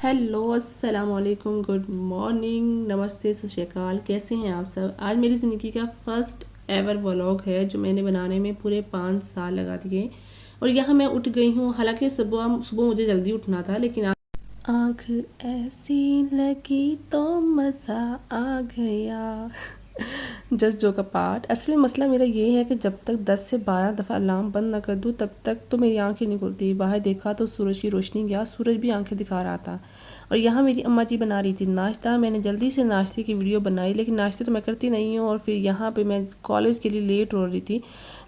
Hello अस्सलाम वालेकुम, good morning, नमस्ते, सत श्री अकाल। कैसे हैं आप सब। आज मेरी ज़िंदगी का फर्स्ट एवर व्लॉग है जो मैंने बनाने में पूरे 5 साल लगा दिए। और यहाँ मैं उठ गई हूँ, हालांकि सुबह सुबह मुझे जल्दी उठना था, लेकिन आँख ऐसी लगी तो मज़ा आ गया। जस्ट जो का पार्ट। असली मसला मेरा ये है कि जब तक 10 से 12 दफ़ा अलार्म बंद ना कर दूँ तब तक तो मेरी आंखें नहीं खुलती। बाहर देखा तो सूरज की रोशनी गया, सूरज भी आंखें दिखा रहा था। और यहाँ मेरी अम्मा जी बना रही थी नाश्ता। मैंने जल्दी से नाश्ते की वीडियो बनाई, लेकिन नाश्ते तो मैं करती नहीं हूँ। और फिर यहाँ पे मैं कॉलेज के लिए लेट हो रही थी,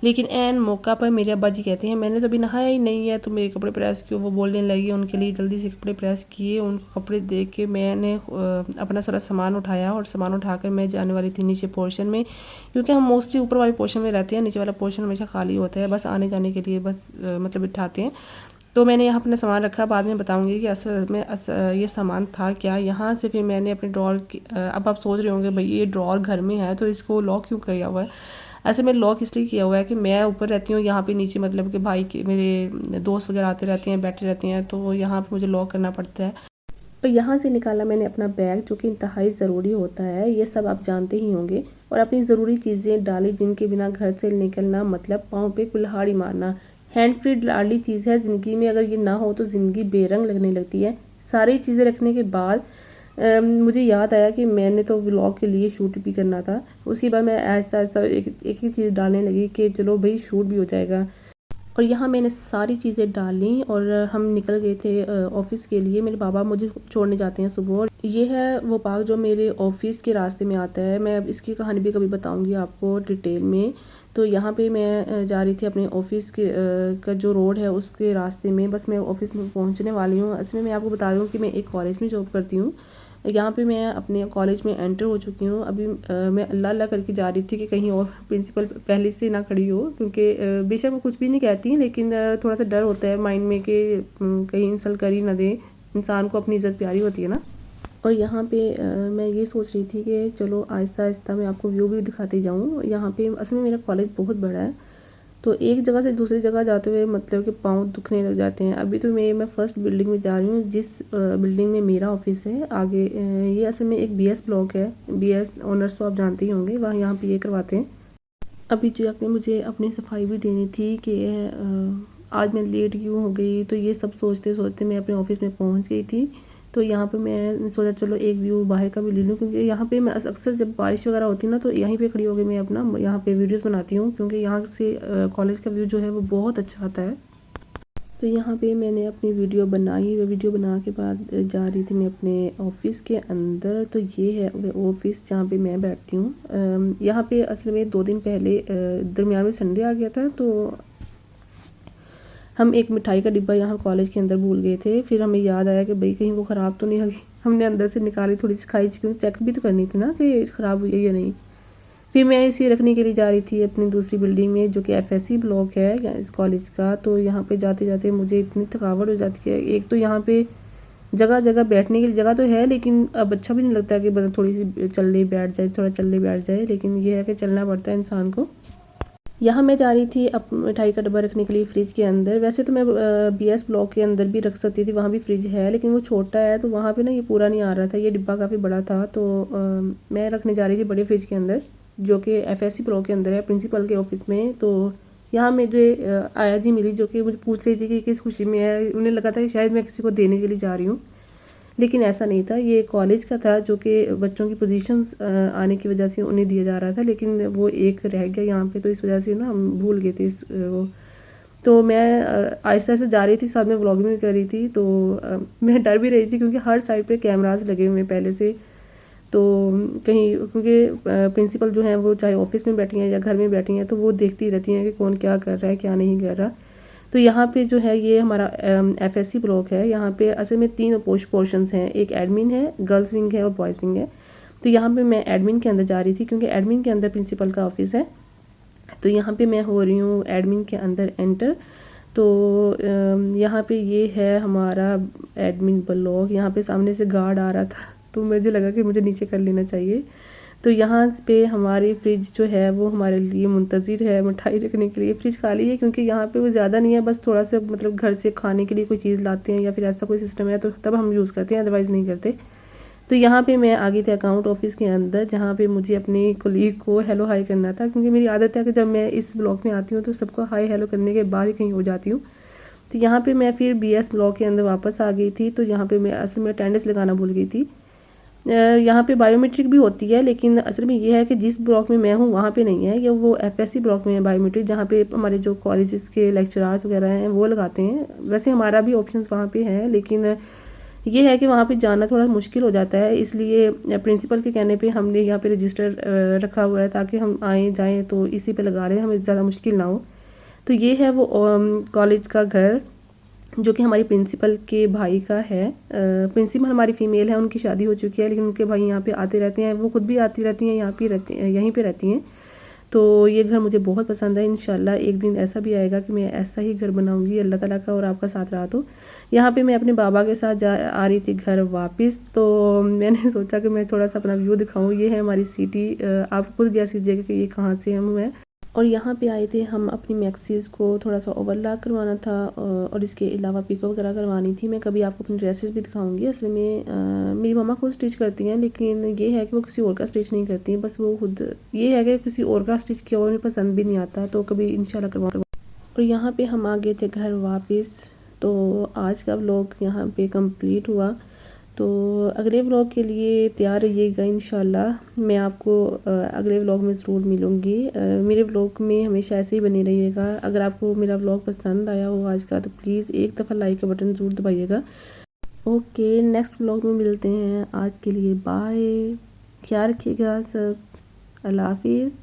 लेकिन एन मौका पर मेरे अब्बा जी कहते हैं मैंने तो अभी नहाया ही नहीं है, तो मेरे कपड़े प्रेस क्यों। वो बोलने लगी, उनके लिए जल्दी से कपड़े प्रेस किए। उनको कपड़े दे के मैंने अपना सारा सामान उठाया, और सामान उठाकर मैं जाने वाली थी नीचे पोर्शन में, क्योंकि हम मोस्टली ऊपर वाले पोर्शन में रहते हैं। नीचे वाला पोर्शन हमेशा खाली होता है, बस आने जाने के लिए बस मतलब बिठाते हैं। तो मैंने यहाँ अपना सामान रखा, बाद में बताऊंगी कि असल में ये सामान था क्या। यहाँ से फिर मैंने अपने ड्रॉर की अब आप सोच रहे होंगे भाई ये ड्रॉर घर में है तो इसको लॉक क्यों किया हुआ है। ऐसे में लॉक इसलिए किया हुआ है कि मैं ऊपर रहती हूँ, यहाँ पे नीचे मतलब कि भाई के मेरे दोस्त वगैरह आते रहते हैं, बैठे रहते हैं, तो यहाँ पे मुझे लॉक करना पड़ता है। और यहाँ से निकाला मैंने अपना बैग, जो कि इंतहाई ज़रूरी होता है, ये सब आप जानते ही होंगे। और अपनी ज़रूरी चीज़ें डाली, जिनके बिना घर से निकलना मतलब पाँव पे कुल्हाड़ी मारना। हैंड फ्री लाडली चीज़ है ज़िंदगी में, अगर ये ना हो तो ज़िंदगी बेरंग लगने लगती है। सारी चीज़ें रखने के बाद मुझे याद आया कि मैंने तो व्लॉग के लिए शूट भी करना था। उसके बाद मैं आहिस्ता आहिस्ता एक ही चीज़ डालने लगी कि चलो भाई शूट भी हो जाएगा। और यहाँ मैंने सारी चीज़ें डाली और हम निकल गए थे ऑफिस के लिए। मेरे बाबा मुझे छोड़ने जाते हैं सुबह, और ये है वो पार्क जो मेरे ऑफिस के रास्ते में आता है। मैं अब इसकी कहानी भी कभी बताऊंगी आपको डिटेल में। तो यहाँ पे मैं जा रही थी अपने ऑफिस के का जो रोड है उसके रास्ते में। बस मैं ऑफिस में पहुँचने वाली हूँ। असली में मैं आपको बता दूँ कि मैं एक कॉलेज में जॉब करती हूँ। यहाँ पे मैं अपने कॉलेज में एंटर हो चुकी हूँ। अभी मैं अल्लाह अल्लाह करके जा रही थी कि कहीं और प्रिंसिपल पहले से ना खड़ी हो, क्योंकि बेशक वो कुछ भी नहीं कहती, लेकिन थोड़ा सा डर होता है माइंड में कि कहीं इंसल्ट कर ही ना दे। इंसान को अपनी इज़्ज़त प्यारी होती है ना। और यहाँ पे मैं ये सोच रही थी कि चलो आहिस्ता आहिस्ता मैं आपको व्यू भी दिखाती जाऊँ। यहाँ पे असल में मेरा कॉलेज बहुत बड़ा है, तो एक जगह से दूसरी जगह जाते हुए मतलब कि पाँव दुखने लग जाते हैं। अभी तो मैं फर्स्ट बिल्डिंग में जा रही हूँ, जिस बिल्डिंग में मेरा ऑफिस है। आगे ये असल में एक बीएस ब्लॉक है। बीएस ऑनर्स तो आप जानते ही होंगे, वहाँ यहाँ पे ये करवाते हैं। अभी जाके मुझे अपनी सफाई भी देनी थी कि आज मैं लेट क्यों हो गई। तो ये सब सोचते सोचते मैं अपने ऑफिस में पहुँच गई थी। तो यहाँ पे मैं सोचा चलो एक व्यू बाहर का भी ले लूँ, क्योंकि यहाँ पे मैं अक्सर जब बारिश वगैरह होती है ना तो यहीं पे खड़ी होकर मैं अपना यहाँ पे वीडियोस बनाती हूँ, क्योंकि यहाँ से कॉलेज का व्यू जो है वो बहुत अच्छा आता है। तो यहाँ पे मैंने अपनी वीडियो बनाई। वीडियो बना के बाद जा रही थी मैं अपने ऑफिस के अंदर। तो ये है वो ऑफिस जहाँ पे मैं बैठती हूँ। यहाँ पे असल में 2 दिन पहले दरमियान में संडे आ गया था, तो हम एक मिठाई का डिब्बा यहाँ कॉलेज के अंदर भूल गए थे। फिर हमें याद आया कि भाई कहीं वो ख़राब तो नहीं होगी। हमने अंदर से निकाली, थोड़ी सी खाई, क्योंकि चेक भी तो करनी थी ना कि ख़राब हुई है या नहीं। फिर मैं इसे रखने के लिए जा रही थी अपनी दूसरी बिल्डिंग में, जो कि एफएससी ब्लॉक है इस कॉलेज का। तो यहाँ पे जाते जाते मुझे इतनी थकावट हो जाती है। एक तो यहाँ पे जगह जगह बैठने की जगह तो है, लेकिन अब अच्छा भी नहीं लगता कि बस थोड़ी सी चल ले बैठ जाए, थोड़ा चल ले बैठ जाए, लेकिन ये है कि चलना पड़ता है इंसान को। यहाँ मैं जा रही थी अब मिठाई का डब्बा रखने के लिए फ्रिज के अंदर। वैसे तो मैं बीएस ब्लॉक के अंदर भी रख सकती थी, वहाँ भी फ्रिज है, लेकिन वो छोटा है तो वहाँ पे ना ये पूरा नहीं आ रहा था। ये डिब्बा काफ़ी बड़ा था, तो मैं रखने जा रही थी बड़े फ्रिज के अंदर, जो कि एफएससी ब्लॉक के अंदर है, प्रिंसिपल के ऑफिस में। तो यहाँ मुझे आया जी मिली, जो कि मुझे पूछ रही थी कि किस खुशी में है। उन्हें लगा था कि शायद मैं किसी को देने के लिए जा रही हूँ, लेकिन ऐसा नहीं था। ये कॉलेज का था, जो कि बच्चों की पोजीशंस आने की वजह से उन्हें दिया जा रहा था, लेकिन वो एक रह गया यहाँ पे, तो इस वजह से ना हम भूल गए थे इस वो। तो मैं आहिस्ता आहिस्ता जा रही थी, साथ में व्लॉगिंग भी कर रही थी। तो मैं डर भी रही थी, क्योंकि हर साइड पे कैमरास लगे हुए हैं पहले से। तो कहीं क्योंकि प्रिंसिपल जो हैं वो चाहे ऑफिस में बैठी हैं या घर में बैठी हैं, तो वो देखती रहती हैं कि कौन क्या कर रहा है क्या नहीं कर रहा। तो यहाँ पे जो है ये हमारा एफएससी ब्लॉक है। यहाँ पे असल में 3 पोर्शंस हैं, एक एडमिन है, गर्ल्स विंग है और बॉयज़ विंग है। तो यहाँ पे मैं एडमिन के अंदर जा रही थी, क्योंकि एडमिन के अंदर प्रिंसिपल का ऑफिस है। तो यहाँ पे मैं हो रही हूँ एडमिन के अंदर एंटर। तो यहाँ पे ये है हमारा एडमिन ब्लॉक। यहाँ पे सामने से गार्ड आ रहा था, तो मुझे लगा कि मुझे नीचे कर लेना चाहिए। तो यहाँ पे हमारी फ्रिज जो है वो हमारे लिए मुंतज़िर है मिठाई रखने के लिए। फ्रिज खाली है क्योंकि यहाँ पे वो ज़्यादा नहीं है, बस थोड़ा सा मतलब घर से खाने के लिए कोई चीज़ लाते हैं या फिर ऐसा कोई सिस्टम है तो तब हम यूज़ करते हैं, अदरवाइज़ नहीं करते। तो यहाँ पे मैं आ गई थी अकाउंट ऑफिस के अंदर, जहाँ पे मुझे अपनी कोलीग को हेलो हाई करना था, क्योंकि मेरी आदत है कि जब मैं इस ब्लॉग में आती हूँ तो सबको हाई हेलो करने के बाद ही कहीं हो जाती हूँ। तो यहाँ पे मैं फिर BS ब्लॉग के अंदर वापस आ गई थी। तो यहाँ पे मैं असल में अटेंडेंस लगाना भूल गई थी। यहाँ पे बायोमेट्रिक भी होती है, लेकिन असल में ये है कि जिस ब्लॉक में मैं हूँ वहाँ पे नहीं है, ये वो FSC ब्लॉक में है बायोमेट्रिक, जहाँ पे हमारे जो कॉलेजेस के लेक्चरार्स वगैरह हैं वो लगाते हैं। वैसे हमारा भी ऑप्शंस वहाँ पे है, लेकिन ये है कि वहाँ पे जाना थोड़ा मुश्किल हो जाता है, इसलिए प्रिंसिपल के कहने पे हमने यहाँ पे रजिस्टर रखा हुआ है ताकि हम आएँ जाएँ तो इसी पे लगा रहे हैं, हमें ज़्यादा मुश्किल ना हो। तो ये है वो कॉलेज का घर जो कि हमारी प्रिंसिपल के भाई का है। प्रिंसिपल हमारी फ़ीमेल है, उनकी शादी हो चुकी है, लेकिन उनके भाई यहाँ पे आते रहते हैं, वो खुद भी आती रहती हैं, यहाँ पे रहती हैं, यहीं पे रहती हैं। तो ये घर मुझे बहुत पसंद है। इंशाल्लाह एक दिन ऐसा भी आएगा कि मैं ऐसा ही घर बनाऊंगी, अल्लाह ताला का और आपका साथ रहा तो। यहाँ पे मैं अपने बाबा के साथ आ रही थी घर वापस, तो मैंने सोचा कि मैं थोड़ा सा अपना व्यू दिखाऊँ। ये है हमारी सिटी, आप खुद गैस कीजिएगा कि ये कहाँ से हम हैं। और यहाँ पे आए थे हम अपनी मैक्सीज़ को थोड़ा सा ओवरलॉक करवाना था, और इसके अलावा पिको वगैरह करवानी थी। मैं कभी आपको अपनी ड्रेसेस भी दिखाऊंगी। असल में मेरी मम्मा खुद स्टिच करती हैं, लेकिन ये है कि वो किसी और का स्टिच नहीं करती हैं, बस वो खुद, ये है कि किसी और का स्टिच किया और उन्हें पसंद भी नहीं आता, तो कभी इंशाल्लाह करवा। और यहाँ पे हम आ गए थे घर वापस। तो आज का व्लॉग यहाँ पे कंप्लीट हुआ। तो अगले व्लॉग के लिए तैयार रहिएगा, इंशाल्लाह मैं आपको अगले व्लॉग में ज़रूर मिलूँगी। मेरे व्लॉग में हमेशा ऐसे ही बने रहिएगा। अगर आपको मेरा व्लॉग पसंद आया हो आज का तो प्लीज़ एक दफ़ा लाइक का बटन ज़रूर दबाइएगा। ओके, नेक्स्ट व्लॉग में मिलते हैं। आज के लिए बाय, ख्याल रखिएगा सब, अल्लाह हाफिज़।